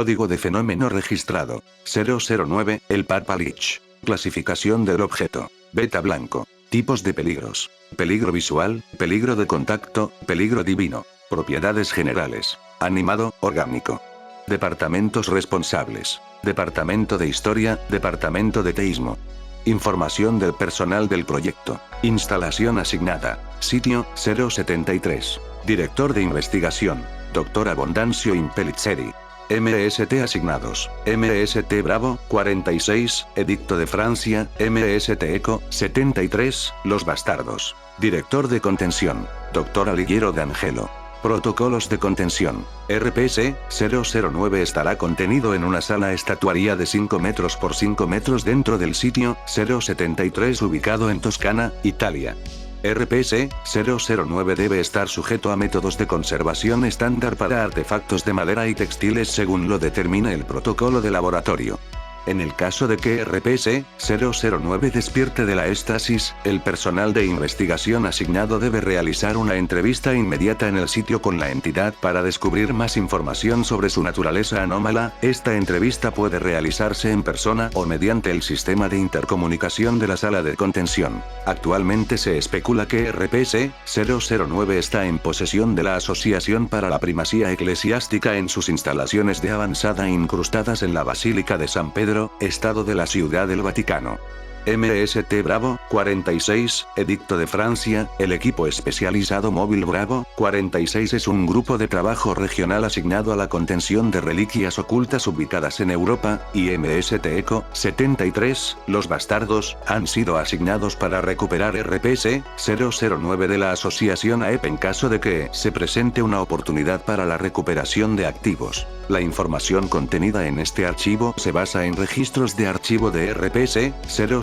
Código de fenómeno registrado. 009, el Papa Lich. Clasificación del objeto. Beta blanco. Tipos de peligros. Peligro visual, peligro de contacto, peligro divino. Propiedades generales. Animado, orgánico. Departamentos responsables. Departamento de Historia, Departamento de Teísmo. Información del personal del proyecto. Instalación asignada. Sitio, 073. Director de investigación. Dr. Abondancio Impellizzeri. MST asignados. MST Bravo, 46, Edicto de Francia, MST Eco, 73, Los Bastardos. Director de contención. Dr. Alighiero de Angelo. Protocolos de contención. RPS 009 estará contenido en una sala estatuaria de 5 metros por 5 metros dentro del sitio 073 ubicado en Toscana, Italia. RPS 009 debe estar sujeto a métodos de conservación estándar para artefactos de madera y textiles según lo determine el protocolo de laboratorio. En el caso de que RPS 009 despierte de la éstasis, el personal de investigación asignado debe realizar una entrevista inmediata en el sitio con la entidad para descubrir más información sobre su naturaleza anómala. Esta entrevista puede realizarse en persona o mediante el sistema de intercomunicación de la sala de contención. Actualmente se especula que RPS 009 está en posesión de la Asociación para la Primacía Eclesiástica en sus instalaciones de avanzada incrustadas en la Basílica de San Pedro, Estado de la Ciudad del Vaticano. MST Bravo, 46, Edicto de Francia, el equipo especializado móvil Bravo, 46 es un grupo de trabajo regional asignado a la contención de reliquias ocultas ubicadas en Europa, y MST Eco, 73, Los Bastardos, han sido asignados para recuperar RPS 009 de la Asociación AEP en caso de que se presente una oportunidad para la recuperación de activos. La información contenida en este archivo se basa en registros de archivo de RPS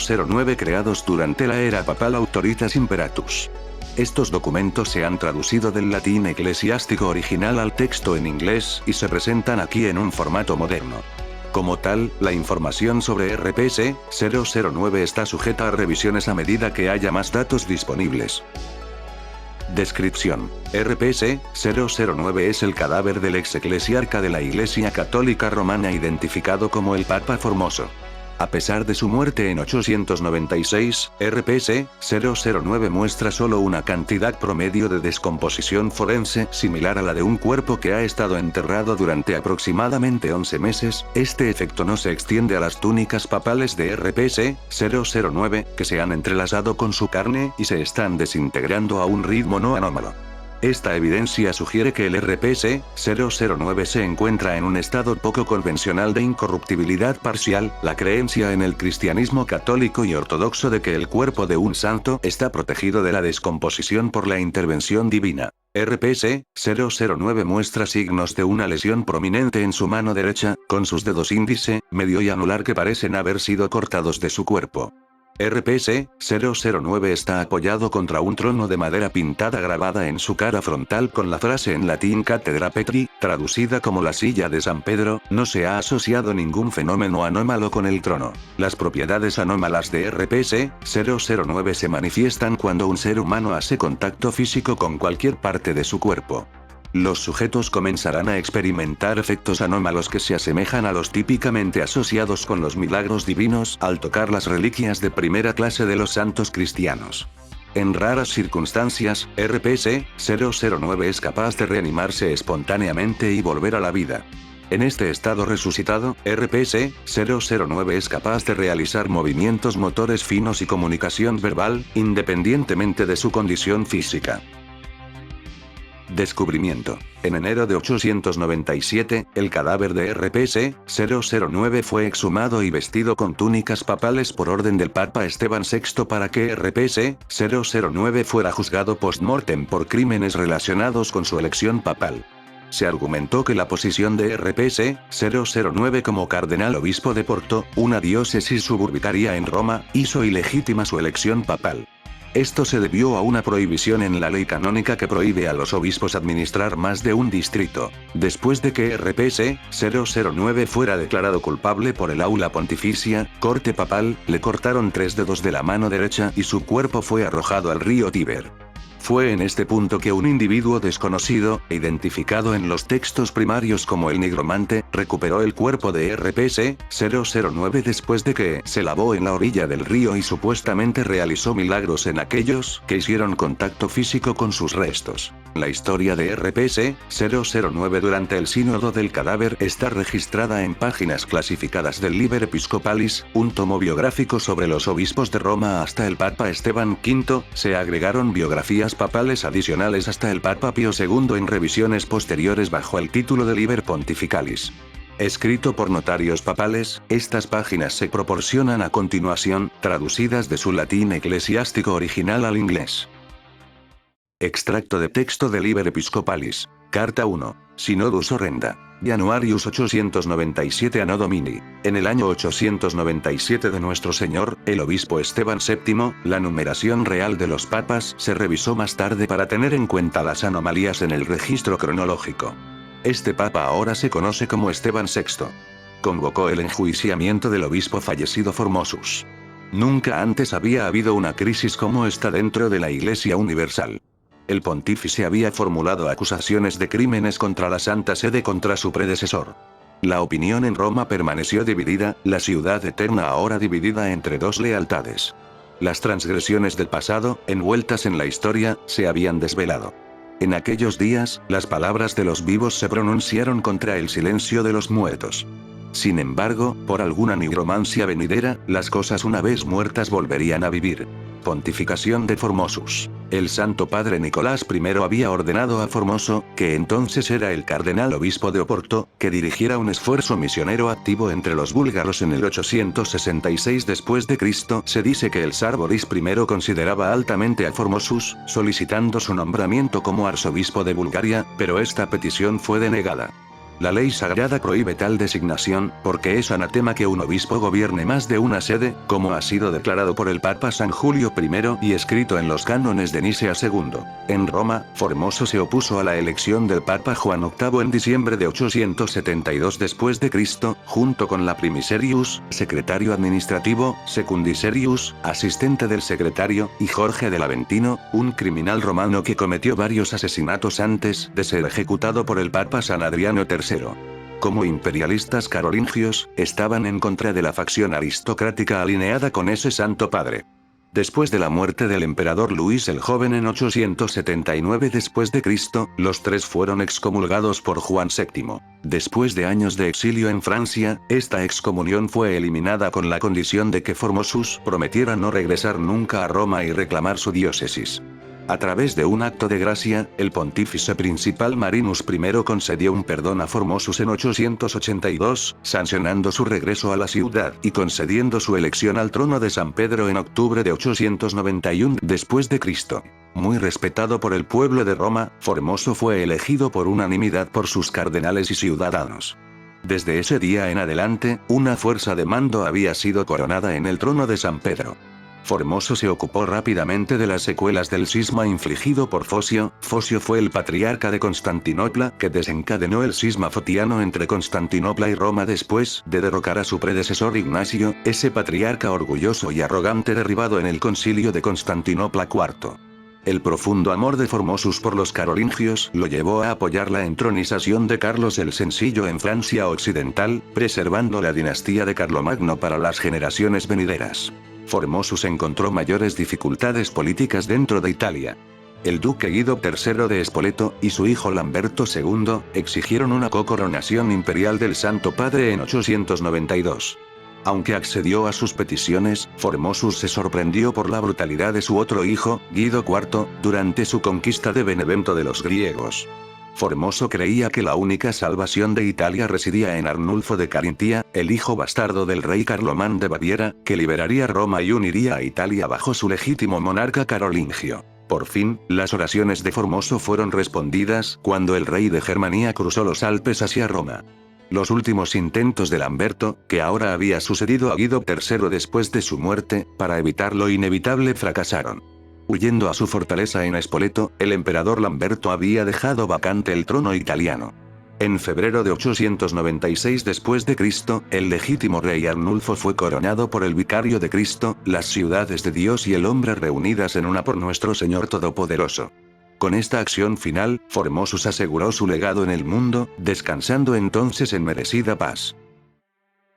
009 creados durante la era papal Autoritas Imperatus. Estos documentos se han traducido del latín eclesiástico original al texto en inglés y se presentan aquí en un formato moderno. Como tal, la información sobre RPS 009 está sujeta a revisiones a medida que haya más datos disponibles. Descripción. RPS 009 es el cadáver del ex eclesiarca de la Iglesia Católica Romana identificado como el Papa Formoso. A pesar de su muerte en 896, RPS 009 muestra solo una cantidad promedio de descomposición forense similar a la de un cuerpo que ha estado enterrado durante aproximadamente 11 meses. Este efecto no se extiende a las túnicas papales de RPS 009, que se han entrelazado con su carne y se están desintegrando a un ritmo no anómalo. Esta evidencia sugiere que el RPS 009 se encuentra en un estado poco convencional de incorruptibilidad parcial. La creencia en el cristianismo católico y ortodoxo de que el cuerpo de un santo está protegido de la descomposición por la intervención divina. RPS 009 muestra signos de una lesión prominente en su mano derecha, con sus dedos índice, medio y anular que parecen haber sido cortados de su cuerpo. RPS 009 está apoyado contra un trono de madera pintada grabada en su cara frontal con la frase en latín Cathedra Petri, traducida como la silla de San Pedro. No se ha asociado ningún fenómeno anómalo con el trono. Las propiedades anómalas de RPS 009 se manifiestan cuando un ser humano hace contacto físico con cualquier parte de su cuerpo. Los sujetos comenzarán a experimentar efectos anómalos que se asemejan a los típicamente asociados con los milagros divinos al tocar las reliquias de primera clase de los santos cristianos. En raras circunstancias, RPS 009 es capaz de reanimarse espontáneamente y volver a la vida. En este estado resucitado, RPS 009 es capaz de realizar movimientos motores finos y comunicación verbal, independientemente de su condición física. Descubrimiento. En enero de 897, el cadáver de RPS 009 fue exhumado y vestido con túnicas papales por orden del Papa Esteban VI para que RPS 009 fuera juzgado post-mortem por crímenes relacionados con su elección papal. Se argumentó que la posición de RPS 009 como cardenal obispo de Porto, una diócesis suburbitaria en Roma, hizo ilegítima su elección papal. Esto se debió a una prohibición en la ley canónica que prohíbe a los obispos administrar más de un distrito. Después de que RPS 009 fuera declarado culpable por el aula pontificia, corte papal, le cortaron 3 dedos de la mano derecha y su cuerpo fue arrojado al río Tíber. Fue en este punto que un individuo desconocido, identificado en los textos primarios como el nigromante, recuperó el cuerpo de RPC-009 después de que se lavó en la orilla del río y supuestamente realizó milagros en aquellos que hicieron contacto físico con sus restos. La historia de RPC-009 durante el sínodo del cadáver está registrada en páginas clasificadas del Liber Episcopalis, un tomo biográfico sobre los obispos de Roma hasta el Papa Esteban V. Se agregaron biografías papales adicionales hasta el Papa Pío II en revisiones posteriores bajo el título de Liber Pontificalis. Escrito por notarios papales, estas páginas se proporcionan a continuación, traducidas de su latín eclesiástico original al inglés. Extracto de texto de Liber Episcopalis. Carta 1. Synodus Horrenda. Januarius 897 Anno Domini. En el año 897 de nuestro Señor, el obispo Esteban VII, la numeración real de los papas se revisó más tarde para tener en cuenta las anomalías en el registro cronológico. Este papa ahora se conoce como Esteban VI. Convocó el enjuiciamiento del obispo fallecido Formosus. Nunca antes había habido una crisis como esta dentro de la Iglesia Universal. El pontífice había formulado acusaciones de crímenes contra la Santa Sede contra su predecesor. La opinión en Roma permaneció dividida, la ciudad eterna ahora dividida entre dos lealtades. Las transgresiones del pasado, envueltas en la historia, se habían desvelado. En aquellos días, las palabras de los vivos se pronunciaron contra el silencio de los muertos. Sin embargo, por alguna nigromancia venidera, las cosas una vez muertas volverían a vivir. Pontificación de Formosus. El Santo Padre Nicolás I había ordenado a Formoso, que entonces era el cardenal obispo de Oporto, que dirigiera un esfuerzo misionero activo entre los búlgaros en el 866 después de Cristo. Se dice que el zar Boris I consideraba altamente a Formosus, solicitando su nombramiento como arzobispo de Bulgaria, pero esta petición fue denegada. La ley sagrada prohíbe tal designación, porque es anatema que un obispo gobierne más de una sede, como ha sido declarado por el Papa San Julio I y escrito en los cánones de Nicea II. En Roma, Formoso se opuso a la elección del Papa Juan VIII en diciembre de 872 después de Cristo, junto con la Primiserius, secretario administrativo, Secundiserius, asistente del secretario, y Jorge del Aventino, un criminal romano que cometió varios asesinatos antes de ser ejecutado por el Papa San Adriano III. Como imperialistas carolingios, estaban en contra de la facción aristocrática alineada con ese santo padre. Después de la muerte del emperador Luis el Joven en 879 después de Cristo, los tres fueron excomulgados por Juan VII. Después de años de exilio en Francia, esta excomunión fue eliminada con la condición de que Formosus prometiera no regresar nunca a Roma y reclamar su diócesis. A través de un acto de gracia, el pontífice principal Marinus I concedió un perdón a Formosus en 882, sancionando su regreso a la ciudad y concediendo su elección al trono de San Pedro en octubre de 891 después de Cristo. Muy respetado por el pueblo de Roma, Formoso fue elegido por unanimidad por sus cardenales y ciudadanos. Desde ese día en adelante, una fuerza de mando había sido coronada en el trono de San Pedro. Formoso se ocupó rápidamente de las secuelas del cisma infligido por Fosio. Fosio fue el patriarca de Constantinopla que desencadenó el cisma fotiano entre Constantinopla y Roma después de derrocar a su predecesor Ignacio, ese patriarca orgulloso y arrogante derribado en el concilio de Constantinopla IV. El profundo amor de Formosus por los carolingios lo llevó a apoyar la entronización de Carlos el Sencillo en Francia occidental, preservando la dinastía de Carlomagno para las generaciones venideras. Formosus encontró mayores dificultades políticas dentro de Italia. El duque Guido III de Spoleto y su hijo Lamberto II exigieron una cocoronación imperial del Santo Padre en 892. Aunque accedió a sus peticiones, Formosus se sorprendió por la brutalidad de su otro hijo, Guido IV, durante su conquista de Benevento de los griegos. Formoso creía que la única salvación de Italia residía en Arnulfo de Carintia, el hijo bastardo del rey Carlomán de Baviera, que liberaría Roma y uniría a Italia bajo su legítimo monarca carolingio. Por fin, las oraciones de Formoso fueron respondidas cuando el rey de Germania cruzó los Alpes hacia Roma. Los últimos intentos de Lamberto, que ahora había sucedido a Guido III después de su muerte, para evitar lo inevitable fracasaron. Huyendo a su fortaleza en Spoleto, el emperador Lamberto había dejado vacante el trono italiano. En febrero de 896 después de Cristo, el legítimo rey Arnulfo fue coronado por el vicario de Cristo, las ciudades de Dios y el hombre reunidas en una por nuestro Señor Todopoderoso. Con esta acción final, Formosus aseguró su legado en el mundo, descansando entonces en merecida paz.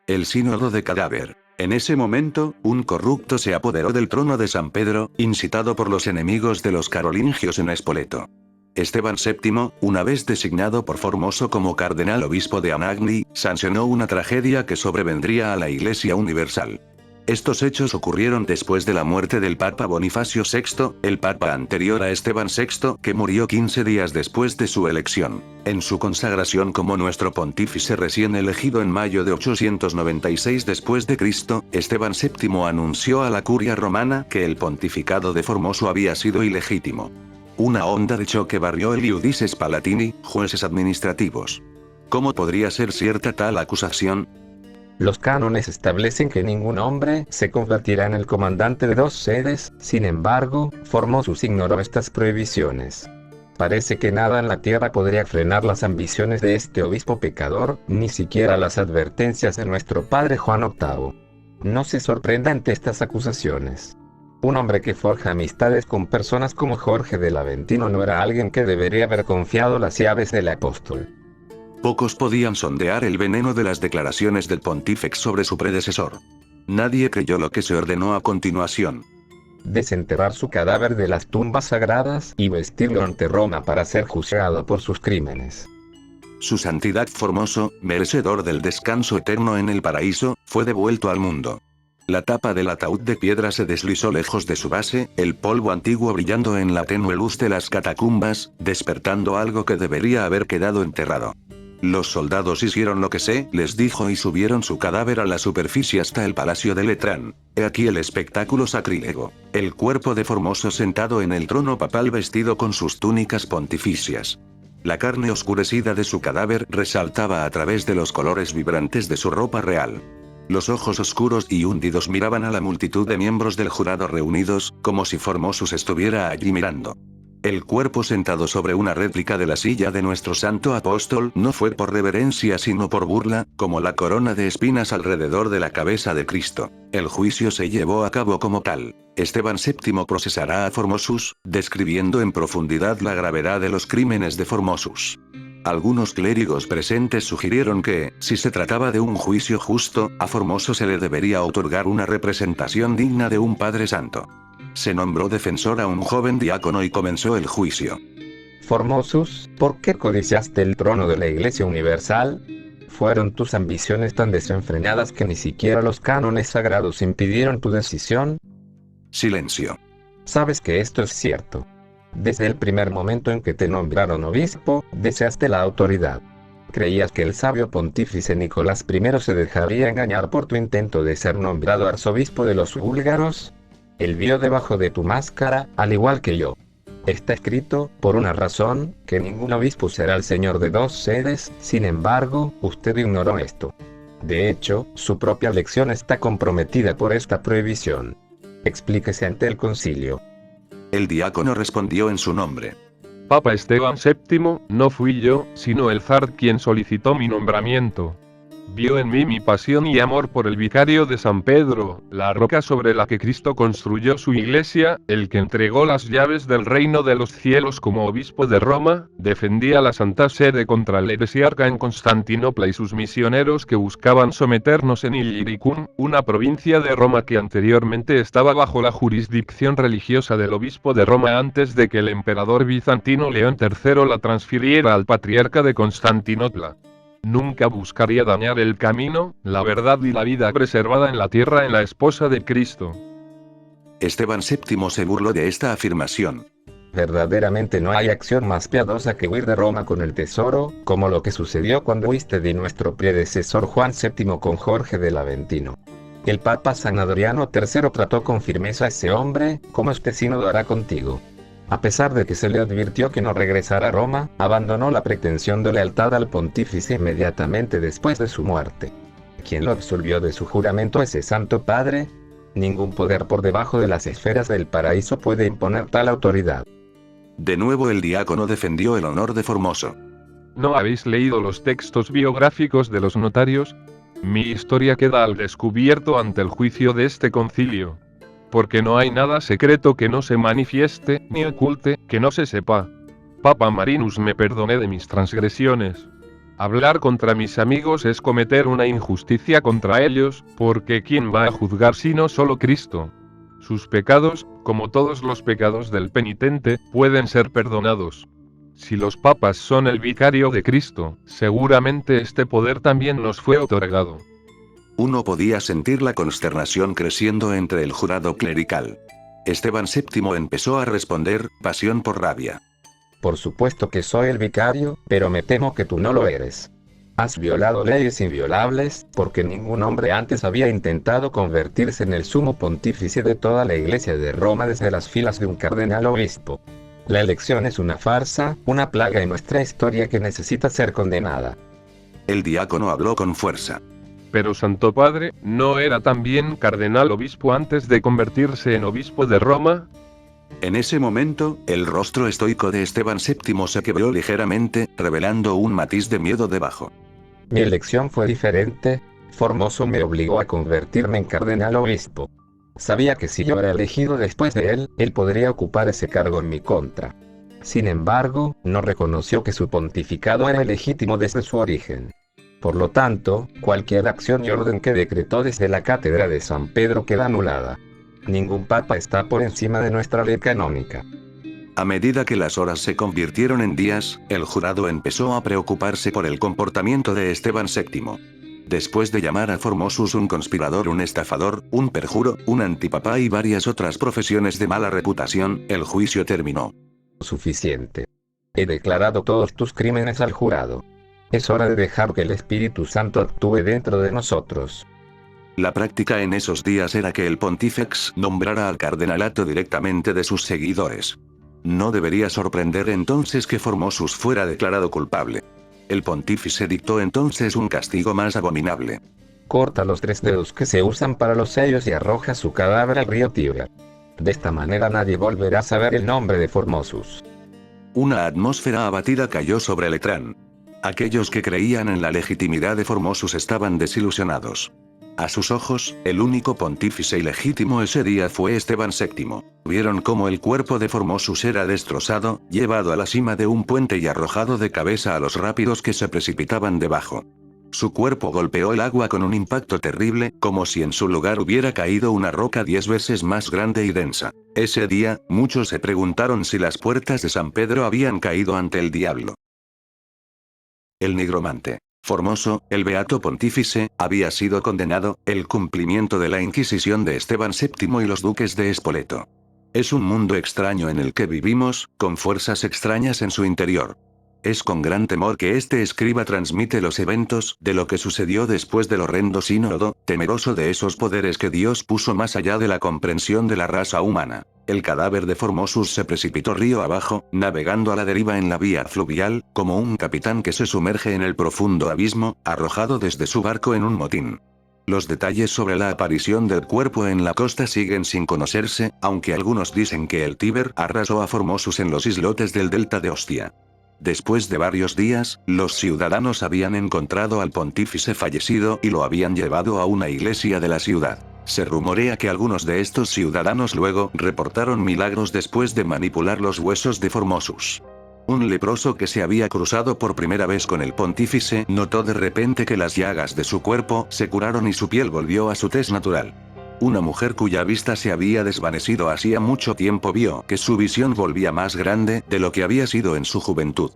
El sínodo de cadáver. En ese momento, un corrupto se apoderó del trono de San Pedro, incitado por los enemigos de los carolingios en Spoleto. Esteban VII, una vez designado por Formoso como cardenal obispo de Anagni, sancionó una tragedia que sobrevendría a la Iglesia Universal. Estos hechos ocurrieron después de la muerte del Papa Bonifacio VI, el papa anterior a Esteban VI, que murió 15 días después de su elección. En su consagración como nuestro pontífice recién elegido en mayo de 896 después de Cristo, Esteban VII anunció a la curia romana que el pontificado de Formoso había sido ilegítimo. Una onda de choque barrió el Iudices Palatini, jueces administrativos. ¿Cómo podría ser cierta tal acusación? Los cánones establecen que ningún hombre se convertirá en el comandante de dos sedes, sin embargo, Formosus ignoró estas prohibiciones. Parece que nada en la tierra podría frenar las ambiciones de este obispo pecador, ni siquiera las advertencias de nuestro padre Juan VIII. No se sorprenda ante estas acusaciones. Un hombre que forja amistades con personas como Jorge del Aventino no era alguien que debería haber confiado las llaves del apóstol. Pocos podían sondear el veneno de las declaraciones del pontífex sobre su predecesor. Nadie creyó lo que se ordenó a continuación. Desenterrar su cadáver de las tumbas sagradas y vestirlo ante Roma para ser juzgado por sus crímenes. Su santidad Formoso, merecedor del descanso eterno en el paraíso, fue devuelto al mundo. La tapa del ataúd de piedra se deslizó lejos de su base, el polvo antiguo brillando en la tenue luz de las catacumbas, despertando algo que debería haber quedado enterrado. Los soldados hicieron lo que se les dijo y subieron su cadáver a la superficie hasta el palacio de Letrán. He aquí el espectáculo sacrílego. El cuerpo de Formoso sentado en el trono papal vestido con sus túnicas pontificias. La carne oscurecida de su cadáver resaltaba a través de los colores vibrantes de su ropa real. Los ojos oscuros y hundidos miraban a la multitud de miembros del jurado reunidos, como si Formosus estuviera allí mirando. El cuerpo sentado sobre una réplica de la silla de nuestro santo apóstol no fue por reverencia sino por burla, como la corona de espinas alrededor de la cabeza de Cristo. El juicio se llevó a cabo como tal. Esteban VII procesará a Formosus, describiendo en profundidad la gravedad de los crímenes de Formosus. Algunos clérigos presentes sugirieron que, si se trataba de un juicio justo, a Formoso se le debería otorgar una representación digna de un padre santo. Se nombró defensor a un joven diácono y comenzó el juicio. Formosus, ¿por qué codiciaste el trono de la Iglesia Universal? ¿Fueron tus ambiciones tan desenfrenadas que ni siquiera los cánones sagrados impidieron tu decisión? Silencio. Sabes que esto es cierto. Desde el primer momento en que te nombraron obispo, deseaste la autoridad. Creías que el sabio pontífice Nicolás I se dejaría engañar por tu intento de ser nombrado arzobispo de los búlgaros. Él vio debajo de tu máscara, al igual que yo. Está escrito, por una razón, que ningún obispo será el señor de dos sedes, sin embargo, usted ignoró esto. De hecho, su propia elección está comprometida por esta prohibición. Explíquese ante el concilio. El diácono respondió en su nombre. Papa Esteban VII, no fui yo, sino el zar quien solicitó mi nombramiento. Vio en mí mi pasión y amor por el vicario de San Pedro, la roca sobre la que Cristo construyó su iglesia, el que entregó las llaves del reino de los cielos como obispo de Roma, defendía la Santa Sede contra el heresiarca en Constantinopla y sus misioneros que buscaban someternos en Illyricum, una provincia de Roma que anteriormente estaba bajo la jurisdicción religiosa del obispo de Roma antes de que el emperador bizantino León III la transfiriera al patriarca de Constantinopla. Nunca buscaría dañar el camino, la verdad y la vida preservada en la tierra en la esposa de Cristo. Esteban VII se burló de esta afirmación. Verdaderamente no hay acción más piadosa que huir de Roma con el tesoro, como lo que sucedió cuando huiste de nuestro predecesor Juan VII con Jorge del Aventino. El Papa San Adriano III trató con firmeza a ese hombre, como este sínodo hará contigo. A pesar de que se le advirtió que no regresara a Roma, abandonó la pretensión de lealtad al pontífice inmediatamente después de su muerte. ¿Quién lo absolvió de su juramento ese santo padre? Ningún poder por debajo de las esferas del paraíso puede imponer tal autoridad. De nuevo el diácono defendió el honor de Formoso. ¿No habéis leído los textos biográficos de los notarios? Mi historia queda al descubierto ante el juicio de este concilio. Porque no hay nada secreto que no se manifieste, ni oculte, que no se sepa. Papa Marinus, me perdoné de mis transgresiones. Hablar contra mis amigos es cometer una injusticia contra ellos, porque ¿quién va a juzgar sino solo Cristo? Sus pecados, como todos los pecados del penitente, pueden ser perdonados. Si los papas son el vicario de Cristo, seguramente este poder también nos fue otorgado. Uno podía sentir la consternación creciendo entre el jurado clerical. Esteban VII empezó a responder, pasión por rabia. Por supuesto que soy el vicario, pero me temo que tú no lo eres. Has violado leyes inviolables, porque ningún hombre antes había intentado convertirse en el sumo pontífice de toda la Iglesia de Roma desde las filas de un cardenal obispo. La elección es una farsa, una plaga en nuestra historia que necesita ser condenada. El diácono habló con fuerza. Pero Santo Padre, ¿no era también cardenal obispo antes de convertirse en obispo de Roma? En ese momento, el rostro estoico de Esteban VII se quebró ligeramente, revelando un matiz de miedo debajo. Mi elección fue diferente. Formoso me obligó a convertirme en cardenal obispo. Sabía que si yo era elegido después de él podría ocupar ese cargo en mi contra. Sin embargo, no reconoció que su pontificado era ilegítimo desde su origen. Por lo tanto, cualquier acción y orden que decretó desde la cátedra de San Pedro queda anulada. Ningún papa está por encima de nuestra ley canónica. A medida que las horas se convirtieron en días, el jurado empezó a preocuparse por el comportamiento de Esteban VII. Después de llamar a Formosus un conspirador, un estafador, un perjuro, un antipapá y varias otras profesiones de mala reputación, el juicio terminó. Suficiente. He declarado todos tus crímenes al jurado. Es hora de dejar que el Espíritu Santo actúe dentro de nosotros. La práctica en esos días era que el pontífex nombrara al cardenalato directamente de sus seguidores. No debería sorprender entonces que Formosus fuera declarado culpable. El pontífice dictó entonces un castigo más abominable. Corta los 3 dedos que se usan para los sellos y arroja su cadáver al río Tíber. De esta manera nadie volverá a saber el nombre de Formosus. Una atmósfera abatida cayó sobre Letrán. Aquellos que creían en la legitimidad de Formosus estaban desilusionados. A sus ojos, el único pontífice ilegítimo ese día fue Esteban VII. Vieron cómo el cuerpo de Formosus era destrozado, llevado a la cima de un puente y arrojado de cabeza a los rápidos que se precipitaban debajo. Su cuerpo golpeó el agua con un impacto terrible, como si en su lugar hubiera caído una roca 10 veces más grande y densa. Ese día, muchos se preguntaron si las puertas de San Pedro habían caído ante el diablo. El nigromante Formoso, el beato pontífice, había sido condenado, el cumplimiento de la Inquisición de Esteban VII y los duques de Spoleto. Es un mundo extraño en el que vivimos, con fuerzas extrañas en su interior. Es con gran temor que este escriba transmite los eventos de lo que sucedió después del horrendo sínodo, temeroso de esos poderes que Dios puso más allá de la comprensión de la raza humana. El cadáver de Formosus se precipitó río abajo, navegando a la deriva en la vía fluvial, como un capitán que se sumerge en el profundo abismo, arrojado desde su barco en un motín. Los detalles sobre la aparición del cuerpo en la costa siguen sin conocerse, aunque algunos dicen que el Tíber arrasó a Formosus en los islotes del delta de Ostia. Después de varios días, los ciudadanos habían encontrado al pontífice fallecido y lo habían llevado a una iglesia de la ciudad. Se rumorea que algunos de estos ciudadanos luego reportaron milagros después de manipular los huesos de Formosus. Un leproso que se había cruzado por primera vez con el pontífice notó de repente que las llagas de su cuerpo se curaron y su piel volvió a su tez natural. Una mujer cuya vista se había desvanecido hacía mucho tiempo vio que su visión volvía más grande de lo que había sido en su juventud.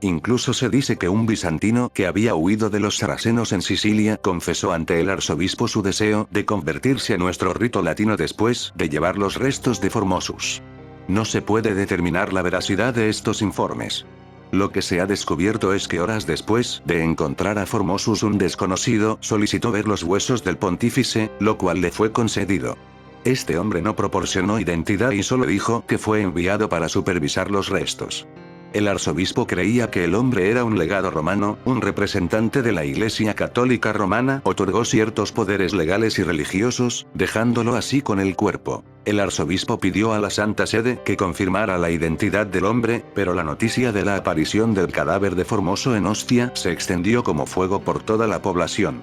Incluso se dice que un bizantino que había huido de los sarracenos en Sicilia confesó ante el arzobispo su deseo de convertirse a nuestro rito latino después de llevar los restos de Formosus. No se puede determinar la veracidad de estos informes. Lo que se ha descubierto es que horas después de encontrar a Formosus un desconocido solicitó ver los huesos del pontífice, lo cual le fue concedido. Este hombre no proporcionó identidad y solo dijo que fue enviado para supervisar los restos. El arzobispo creía que el hombre era un legado romano, un representante de la Iglesia Católica Romana, otorgó ciertos poderes legales y religiosos, dejándolo así con el cuerpo. El arzobispo pidió a la Santa Sede que confirmara la identidad del hombre, pero la noticia de la aparición del cadáver de Formoso en Ostia se extendió como fuego por toda la población.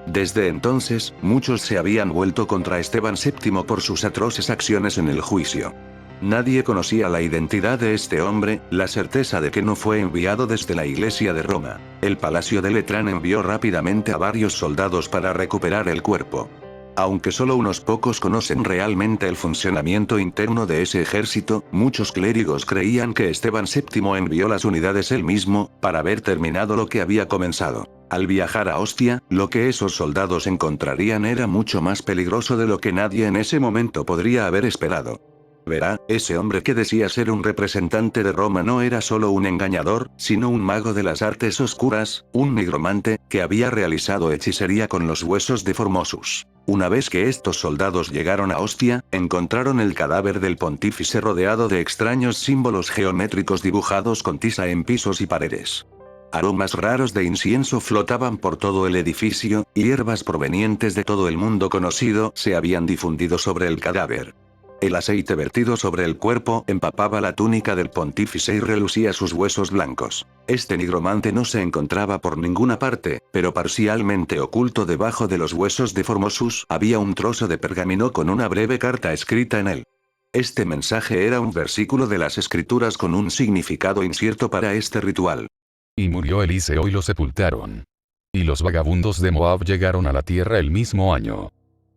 Desde entonces, muchos se habían vuelto contra Esteban VII por sus atroces acciones en el juicio. Nadie conocía la identidad de este hombre, la certeza de que no fue enviado desde la iglesia de Roma. El palacio de Letrán envió rápidamente a varios soldados para recuperar el cuerpo. Aunque solo unos pocos conocen realmente el funcionamiento interno de ese ejército, muchos clérigos creían que Esteban VII envió las unidades él mismo, para haber terminado lo que había comenzado. Al viajar a Ostia, lo que esos soldados encontrarían era mucho más peligroso de lo que nadie en ese momento podría haber esperado. Verá, ese hombre que decía ser un representante de Roma no era solo un engañador, sino un mago de las artes oscuras, un nigromante, que había realizado hechicería con los huesos de Formosus. Una vez que estos soldados llegaron a Ostia, encontraron el cadáver del pontífice rodeado de extraños símbolos geométricos dibujados con tiza en pisos y paredes. Aromas raros de incienso flotaban por todo el edificio, y hierbas provenientes de todo el mundo conocido se habían difundido sobre el cadáver. El aceite vertido sobre el cuerpo empapaba la túnica del pontífice y relucía sus huesos blancos. Este nigromante no se encontraba por ninguna parte, pero parcialmente oculto debajo de los huesos de Formosus había un trozo de pergamino con una breve carta escrita en él. Este mensaje era un versículo de las escrituras con un significado incierto para este ritual. Y murió Eliseo y lo sepultaron. Y los vagabundos de Moab llegaron a la tierra el mismo año.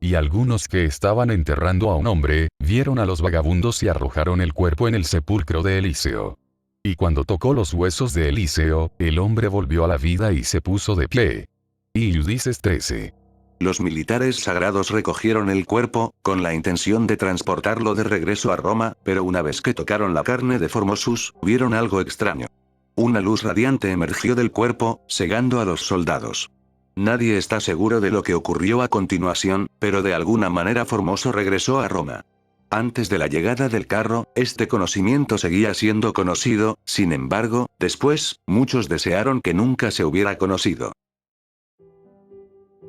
Y algunos que estaban enterrando a un hombre, vieron a los vagabundos y arrojaron el cuerpo en el sepulcro de Eliseo. Y cuando tocó los huesos de Eliseo, el hombre volvió a la vida y se puso de pie. Y Judices 13. Los militares sagrados recogieron el cuerpo, con la intención de transportarlo de regreso a Roma, pero una vez que tocaron la carne de Formosus, vieron algo extraño. Una luz radiante emergió del cuerpo, cegando a los soldados. Nadie está seguro de lo que ocurrió a continuación, pero de alguna manera Formoso regresó a Roma. Antes de la llegada del carro, este conocimiento seguía siendo conocido, sin embargo, después, muchos desearon que nunca se hubiera conocido.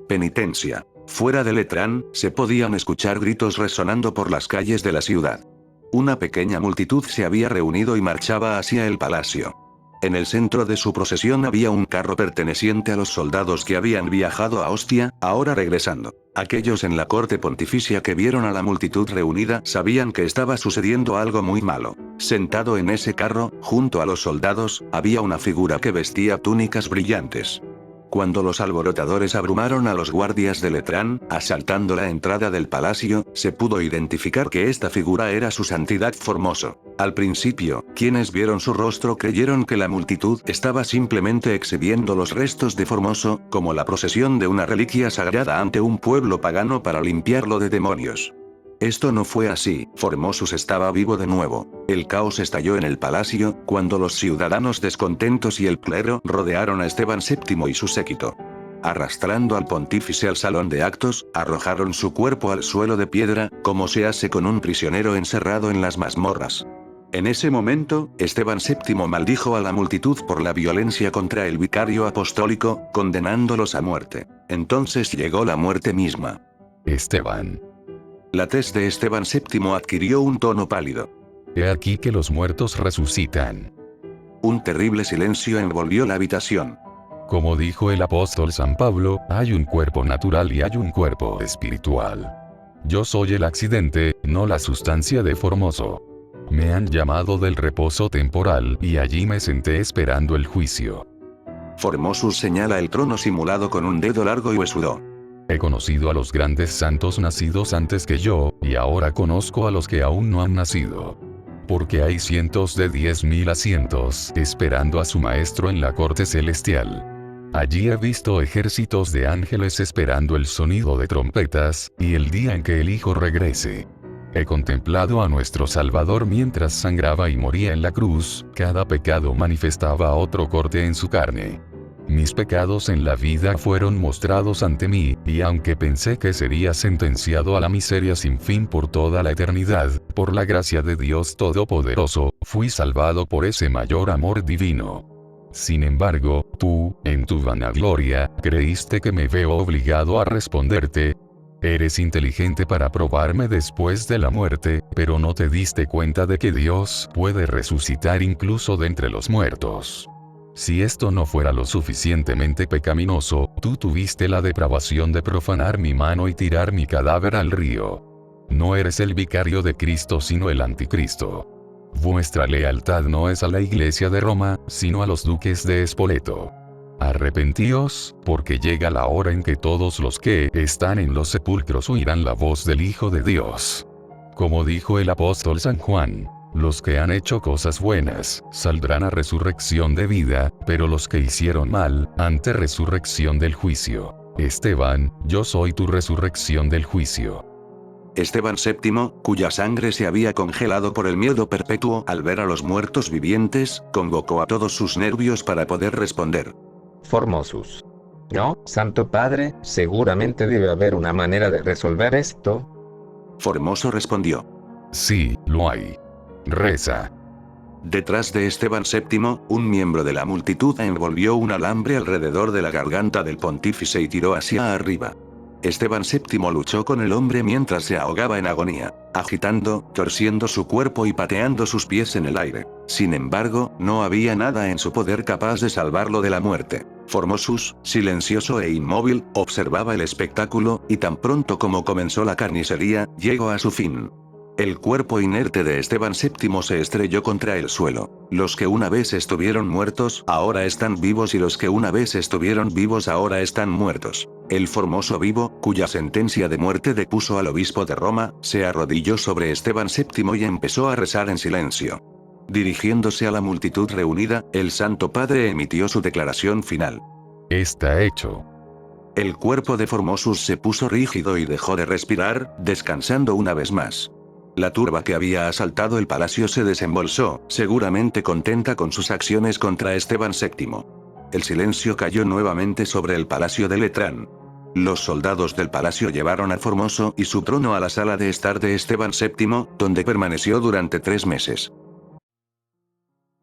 Penitencia. Fuera de Letrán, se podían escuchar gritos resonando por las calles de la ciudad. Una pequeña multitud se había reunido y marchaba hacia el palacio. En el centro de su procesión había un carro perteneciente a los soldados que habían viajado a Ostia, ahora regresando. Aquellos en la corte pontificia que vieron a la multitud reunida sabían que estaba sucediendo algo muy malo. Sentado en ese carro, junto a los soldados, había una figura que vestía túnicas brillantes. Cuando los alborotadores abrumaron a los guardias de Letrán, asaltando la entrada del palacio, se pudo identificar que esta figura era su santidad Formoso. Al principio, quienes vieron su rostro creyeron que la multitud estaba simplemente exhibiendo los restos de Formoso, como la procesión de una reliquia sagrada ante un pueblo pagano para limpiarlo de demonios. Esto no fue así, Formosus estaba vivo de nuevo. El caos estalló en el palacio, cuando los ciudadanos descontentos y el clero rodearon a Esteban VII y su séquito. Arrastrando al pontífice al salón de actos, arrojaron su cuerpo al suelo de piedra, como se hace con un prisionero encerrado en las mazmorras. En ese momento, Esteban VII maldijo a la multitud por la violencia contra el vicario apostólico, condenándolos a muerte. Entonces llegó la muerte misma. Esteban. La tez de Esteban VII adquirió un tono pálido. He aquí que los muertos resucitan. Un terrible silencio envolvió la habitación. Como dijo el apóstol San Pablo, hay un cuerpo natural y hay un cuerpo espiritual. Yo soy el accidente, no la sustancia de Formoso. Me han llamado del reposo temporal y allí me senté esperando el juicio. Formosus señala el trono simulado con un dedo largo y huesudo. He conocido a los grandes santos nacidos antes que yo, y ahora conozco a los que aún no han nacido. Porque hay cientos de 10.000 asientos esperando a su maestro en la corte celestial. Allí he visto ejércitos de ángeles esperando el sonido de trompetas, y el día en que el Hijo regrese. He contemplado a nuestro Salvador mientras sangraba y moría en la cruz, cada pecado manifestaba otro corte en su carne. Mis pecados en la vida fueron mostrados ante mí, y aunque pensé que sería sentenciado a la miseria sin fin por toda la eternidad, por la gracia de Dios Todopoderoso, fui salvado por ese mayor amor divino. Sin embargo, tú, en tu vanagloria, creíste que me veo obligado a responderte. Eres inteligente para probarme después de la muerte, pero no te diste cuenta de que Dios puede resucitar incluso de entre los muertos. Si esto no fuera lo suficientemente pecaminoso, tú tuviste la depravación de profanar mi mano y tirar mi cadáver al río. No eres el vicario de Cristo sino el anticristo. Vuestra lealtad no es a la Iglesia de Roma, sino a los duques de Spoleto. Arrepentíos, porque llega la hora en que todos los que están en los sepulcros oirán la voz del Hijo de Dios. Como dijo el apóstol San Juan, los que han hecho cosas buenas, saldrán a resurrección de vida, pero los que hicieron mal, ante resurrección del juicio. Esteban, yo soy tu resurrección del juicio. Esteban VII, cuya sangre se había congelado por el miedo perpetuo al ver a los muertos vivientes, convocó a todos sus nervios para poder responder. Formosus. No, Santo Padre, seguramente debe haber una manera de resolver esto. Formoso respondió. Sí, lo hay. Reza. Detrás de Esteban VII, un miembro de la multitud envolvió un alambre alrededor de la garganta del pontífice y tiró hacia arriba. Esteban VII luchó con el hombre mientras se ahogaba en agonía, agitando, torciendo su cuerpo y pateando sus pies en el aire. Sin embargo, no había nada en su poder capaz de salvarlo de la muerte. Formosus, silencioso e inmóvil, observaba el espectáculo, y tan pronto como comenzó la carnicería, llegó a su fin. El cuerpo inerte de Esteban VII se estrelló contra el suelo. Los que una vez estuvieron muertos, ahora están vivos y los que una vez estuvieron vivos ahora están muertos. El Formoso vivo, cuya sentencia de muerte depuso al obispo de Roma, se arrodilló sobre Esteban VII y empezó a rezar en silencio. Dirigiéndose a la multitud reunida, el Santo Padre emitió su declaración final. Está hecho. El cuerpo de Formosus se puso rígido y dejó de respirar, descansando una vez más. La turba que había asaltado el palacio se desembolsó, seguramente contenta con sus acciones contra Esteban VII. El silencio cayó nuevamente sobre el palacio de Letrán. Los soldados del palacio llevaron a Formoso y su trono a la sala de estar de Esteban VII, donde permaneció durante 3 meses.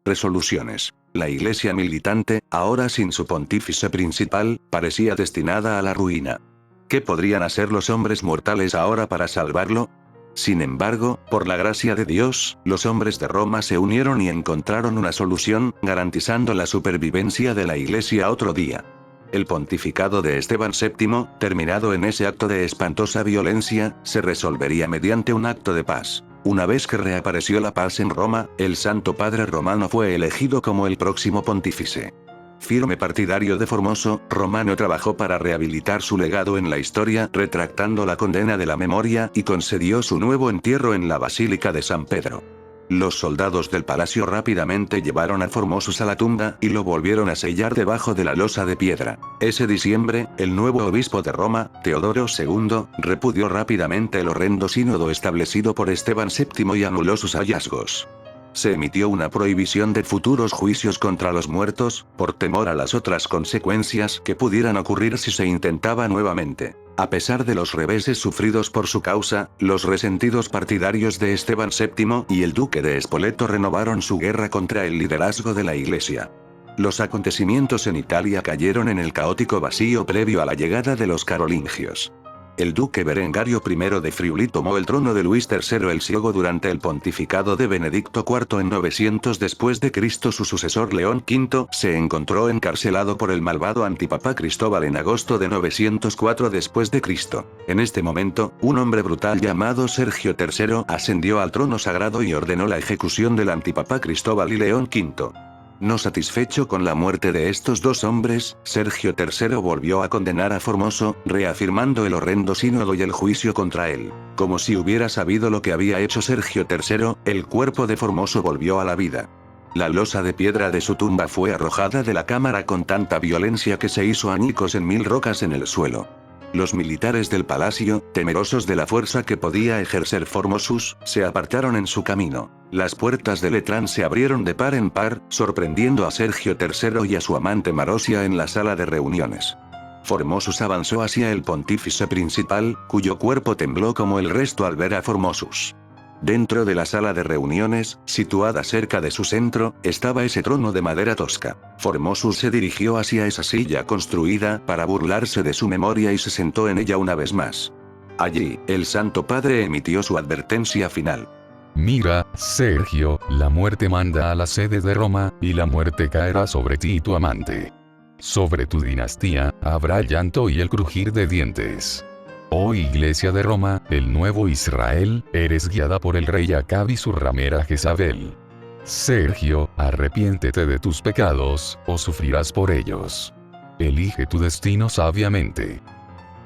Resoluciones. La iglesia militante, ahora sin su pontífice principal, parecía destinada a la ruina. ¿Qué podrían hacer los hombres mortales ahora para salvarlo? Sin embargo, por la gracia de Dios, los hombres de Roma se unieron y encontraron una solución, garantizando la supervivencia de la iglesia otro día. El pontificado de Esteban VII, terminado en ese acto de espantosa violencia, se resolvería mediante un acto de paz. Una vez que reapareció la paz en Roma, el Santo Padre Romano fue elegido como el próximo pontífice. Firme partidario de Formoso, Romano trabajó para rehabilitar su legado en la historia, retractando la condena de la memoria y concedió su nuevo entierro en la Basílica de San Pedro. Los soldados del palacio rápidamente llevaron a Formosus a la tumba y lo volvieron a sellar debajo de la losa de piedra. Ese diciembre, el nuevo obispo de Roma, Teodoro II, repudió rápidamente el horrendo sínodo establecido por Esteban VII y anuló sus hallazgos. Se emitió una prohibición de futuros juicios contra los muertos, por temor a las otras consecuencias que pudieran ocurrir si se intentaba nuevamente. A pesar de los reveses sufridos por su causa, los resentidos partidarios de Esteban VII y el duque de Spoleto renovaron su guerra contra el liderazgo de la iglesia. Los acontecimientos en Italia cayeron en el caótico vacío previo a la llegada de los carolingios. El duque Berengario I de Friuli tomó el trono de Luis III el Ciego durante el pontificado de Benedicto IV en 900 después de Cristo. Su sucesor León V se encontró encarcelado por el malvado antipapa Cristóbal en agosto de 904 después de Cristo. En este momento, un hombre brutal llamado Sergio III ascendió al trono sagrado y ordenó la ejecución del antipapa Cristóbal y León V. No satisfecho con la muerte de estos dos hombres, Sergio III volvió a condenar a Formoso, reafirmando el horrendo sínodo y el juicio contra él. Como si hubiera sabido lo que había hecho Sergio III, el cuerpo de Formoso volvió a la vida. La losa de piedra de su tumba fue arrojada de la cámara con tanta violencia que se hizo añicos en 1000 rocas en el suelo. Los militares del palacio, temerosos de la fuerza que podía ejercer Formosus, se apartaron en su camino. Las puertas de Letrán se abrieron de par en par, sorprendiendo a Sergio III y a su amante Marosia en la sala de reuniones. Formosus avanzó hacia el pontífice principal, cuyo cuerpo tembló como el resto al ver a Formosus. Dentro de la sala de reuniones, situada cerca de su centro, estaba ese trono de madera tosca. Formosus se dirigió hacia esa silla construida para burlarse de su memoria y se sentó en ella una vez más. Allí, el Santo Padre emitió su advertencia final. Mira, Sergio, la muerte manda a la sede de Roma, y la muerte caerá sobre ti y tu amante. Sobre tu dinastía, habrá llanto y el crujir de dientes. Oh Iglesia de Roma, el nuevo Israel, eres guiada por el rey Acab y su ramera Jezabel. Sergio, arrepiéntete de tus pecados, o sufrirás por ellos. Elige tu destino sabiamente.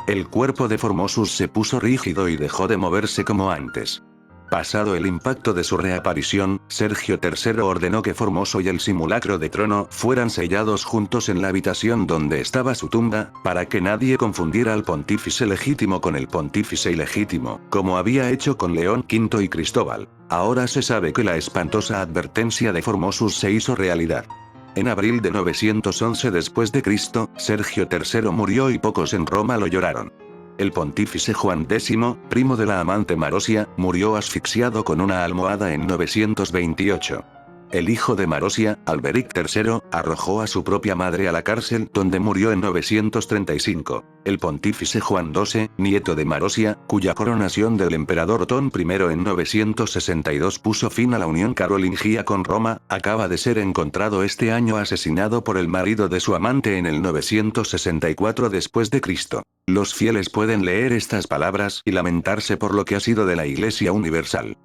El cuerpo de Formosus se puso rígido y dejó de moverse como antes. Pasado el impacto de su reaparición, Sergio III ordenó que Formoso y el simulacro de trono fueran sellados juntos en la habitación donde estaba su tumba, para que nadie confundiera al pontífice legítimo con el pontífice ilegítimo, como había hecho con León V y Cristóbal. Ahora se sabe que la espantosa advertencia de Formosus se hizo realidad. En abril de 911 después de Cristo, Sergio III murió y pocos en Roma lo lloraron. El pontífice Juan X, primo de la amante Marosia, murió asfixiado con una almohada en 928. El hijo de Marosia, Alberic III, arrojó a su propia madre a la cárcel donde murió en 935. El pontífice Juan XII, nieto de Marosia, cuya coronación del emperador Otón I en 962 puso fin a la unión carolingia con Roma, acaba de ser encontrado este año asesinado por el marido de su amante en el 964 después de Cristo. Los fieles pueden leer estas palabras y lamentarse por lo que ha sido de la Iglesia Universal.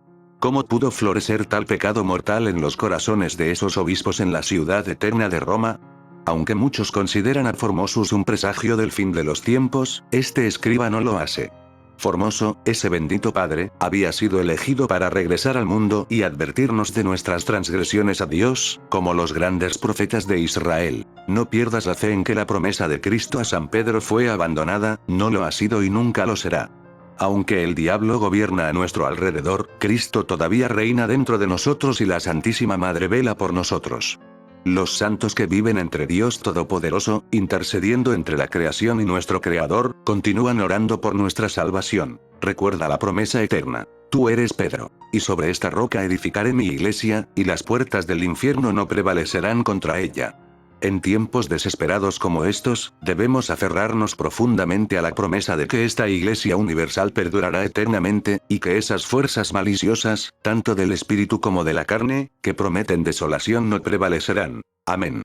¿Cómo pudo florecer tal pecado mortal en los corazones de esos obispos en la ciudad eterna de Roma? Aunque muchos consideran a Formosus un presagio del fin de los tiempos, este escriba no lo hace. Formoso, ese bendito padre, había sido elegido para regresar al mundo y advertirnos de nuestras transgresiones a Dios, como los grandes profetas de Israel. No pierdas la fe en que la promesa de Cristo a San Pedro fue abandonada, no lo ha sido y nunca lo será. Aunque el diablo gobierna a nuestro alrededor, Cristo todavía reina dentro de nosotros y la Santísima Madre vela por nosotros. Los santos que viven entre Dios Todopoderoso, intercediendo entre la creación y nuestro Creador, continúan orando por nuestra salvación. Recuerda la promesa eterna. Tú eres Pedro, y sobre esta roca edificaré mi iglesia, y las puertas del infierno no prevalecerán contra ella. En tiempos desesperados como estos, debemos aferrarnos profundamente a la promesa de que esta Iglesia Universal perdurará eternamente, y que esas fuerzas maliciosas, tanto del espíritu como de la carne, que prometen desolación no prevalecerán. Amén.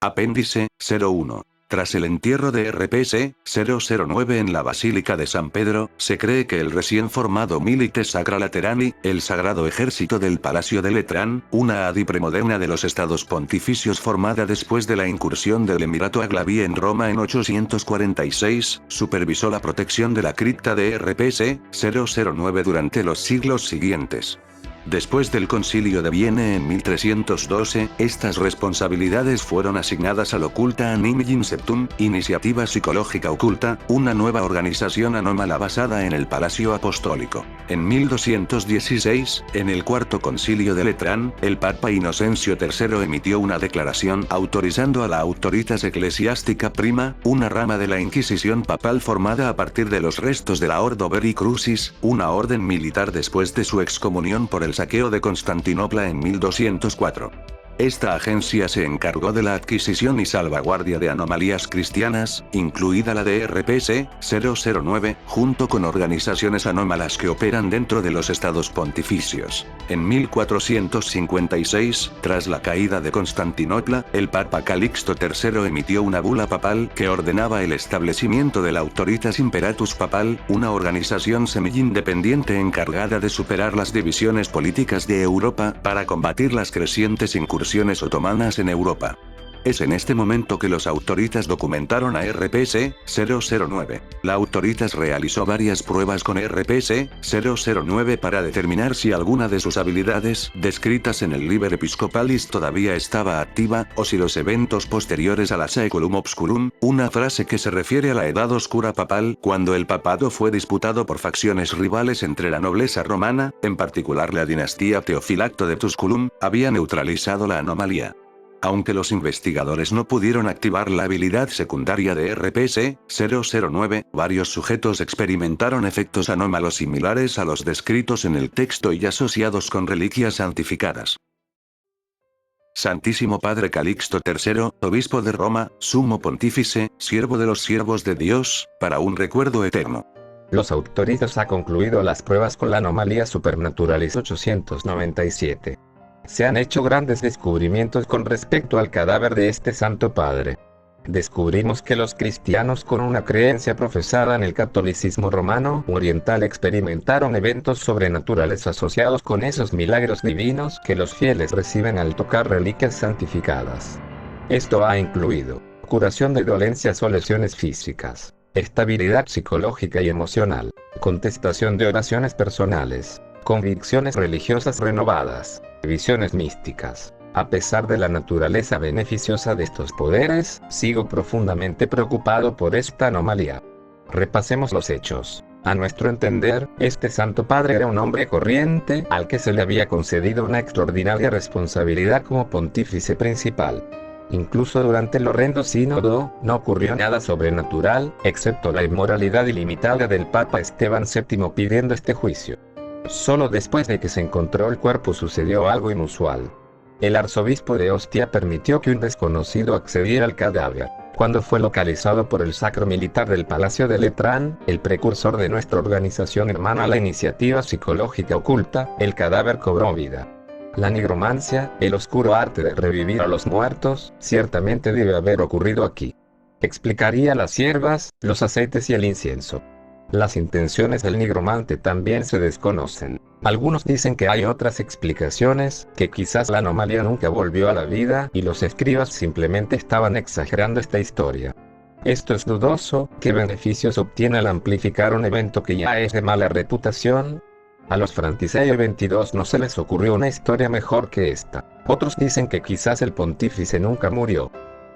Apéndice 01. Tras el entierro de RPS 009 en la Basílica de San Pedro, se cree que el recién formado Milite Sacra Laterani, el Sagrado Ejército del Palacio de Letrán, una ADI premoderna de los estados pontificios formada después de la incursión del Emirato Aglaví en Roma en 846, supervisó la protección de la cripta de RPS 009 durante los siglos siguientes. Después del Concilio de Vienne en 1312, estas responsabilidades fueron asignadas al Occulta Animigin Septum, Iniciativa Psicológica Oculta, una nueva organización anómala basada en el Palacio Apostólico. En 1216, en el Cuarto Concilio de Letrán, el Papa Inocencio III emitió una declaración autorizando a la Autoritas Ecclesiastica Prima, una rama de la Inquisición papal formada a partir de los restos de la Ordo Veri Crucis, una orden militar después de su excomunión por el saqueo de Constantinopla en 1204. Esta agencia se encargó de la adquisición y salvaguardia de anomalías cristianas, incluida la de RPS 009, junto con organizaciones anómalas que operan dentro de los estados pontificios. En 1456, tras la caída de Constantinopla, el Papa Calixto III emitió una bula papal que ordenaba el establecimiento de la Autoritas Imperatus Papal, una organización semi-independiente encargada de superar las divisiones políticas de Europa para combatir las crecientes incursiones otomanas en Europa. Es en este momento que los Autoritas documentaron a RPS 009. La Autoritas realizó varias pruebas con RPS 009 para determinar si alguna de sus habilidades descritas en el Liber Episcopalis todavía estaba activa, o si los eventos posteriores a la Saeculum Obscurum, una frase que se refiere a la Edad Oscura papal, cuando el papado fue disputado por facciones rivales entre la nobleza romana, en particular la dinastía Teofilacto de Tusculum, había neutralizado la anomalía. Aunque los investigadores no pudieron activar la habilidad secundaria de RPS 009, varios sujetos experimentaron efectos anómalos similares a los descritos en el texto y asociados con reliquias santificadas. Santísimo Padre Calixto III, Obispo de Roma, Sumo Pontífice, Siervo de los Siervos de Dios, para un recuerdo eterno. Los autoristas han concluido las pruebas con la anomalía Supernaturales 897. Se han hecho grandes descubrimientos con respecto al cadáver de este Santo Padre. Descubrimos que los cristianos con una creencia profesada en el catolicismo romano oriental experimentaron eventos sobrenaturales asociados con esos milagros divinos que los fieles reciben al tocar reliquias santificadas. Esto ha incluido curación de dolencias o lesiones físicas, estabilidad psicológica y emocional, contestación de oraciones personales, convicciones religiosas renovadas, visiones místicas. A pesar de la naturaleza beneficiosa de estos poderes, sigo profundamente preocupado por esta anomalía. Repasemos los hechos. A nuestro entender, este Santo Padre era un hombre corriente, al que se le había concedido una extraordinaria responsabilidad como pontífice principal. Incluso durante el horrendo sínodo, no ocurrió nada sobrenatural, excepto la inmoralidad ilimitada del Papa Esteban VII pidiendo este juicio. Solo después de que se encontró el cuerpo sucedió algo inusual. El arzobispo de Ostia permitió que un desconocido accediera al cadáver. Cuando fue localizado por el sacro militar del Palacio de Letrán, el precursor de nuestra organización hermana la Iniciativa Psicológica Oculta, el cadáver cobró vida. La nigromancia, el oscuro arte de revivir a los muertos, ciertamente debe haber ocurrido aquí. Explicaría las hierbas, los aceites y el incienso. Las intenciones del nigromante también se desconocen. Algunos dicen que hay otras explicaciones, que quizás la anomalía nunca volvió a la vida y los escribas simplemente estaban exagerando esta historia. Esto es dudoso. ¿Qué beneficios obtiene al amplificar un evento que ya es de mala reputación? A los Frantisei 22 no se les ocurrió una historia mejor que esta. Otros dicen que quizás el pontífice nunca murió.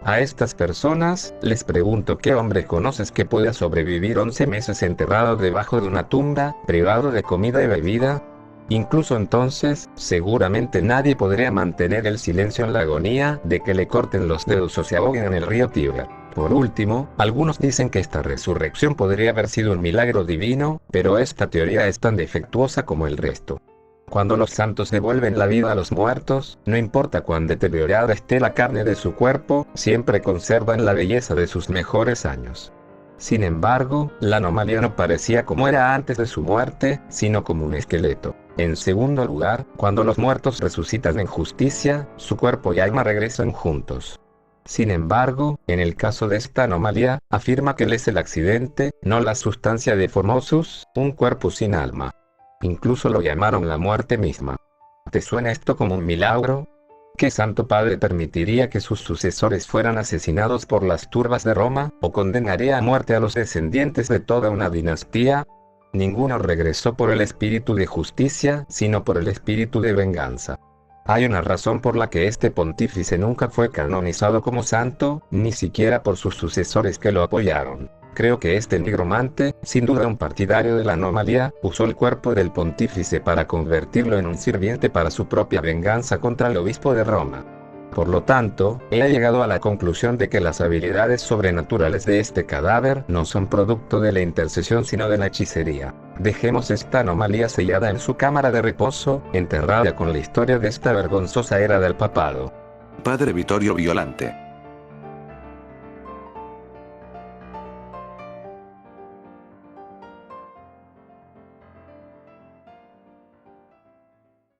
A estas personas, les pregunto qué hombre conoces que pueda sobrevivir 11 meses enterrado debajo de una tumba, privado de comida y bebida. Incluso entonces, seguramente nadie podría mantener el silencio en la agonía de que le corten los dedos o se ahoguen en el río Tíber. Por último, algunos dicen que esta resurrección podría haber sido un milagro divino, pero esta teoría es tan defectuosa como el resto. Cuando los santos devuelven la vida a los muertos, no importa cuán deteriorada esté la carne de su cuerpo, siempre conservan la belleza de sus mejores años. Sin embargo, la anomalía no parecía como era antes de su muerte, sino como un esqueleto. En segundo lugar, cuando los muertos resucitan en justicia, su cuerpo y alma regresan juntos. Sin embargo, en el caso de esta anomalía, afirma que él es el accidente, no la sustancia de Formosus, un cuerpo sin alma. Incluso lo llamaron la muerte misma. ¿Te suena esto como un milagro? ¿Qué Santo Padre permitiría que sus sucesores fueran asesinados por las turbas de Roma, o condenaría a muerte a los descendientes de toda una dinastía? Ninguno regresó por el espíritu de justicia, sino por el espíritu de venganza. Hay una razón por la que este pontífice nunca fue canonizado como santo, ni siquiera por sus sucesores que lo apoyaron. Creo que este nigromante, sin duda un partidario de la anomalía, usó el cuerpo del pontífice para convertirlo en un sirviente para su propia venganza contra el obispo de Roma. Por lo tanto, he llegado a la conclusión de que las habilidades sobrenaturales de este cadáver no son producto de la intercesión sino de la hechicería. Dejemos esta anomalía sellada en su cámara de reposo, enterrada con la historia de esta vergonzosa era del papado. Padre Vittorio Violante.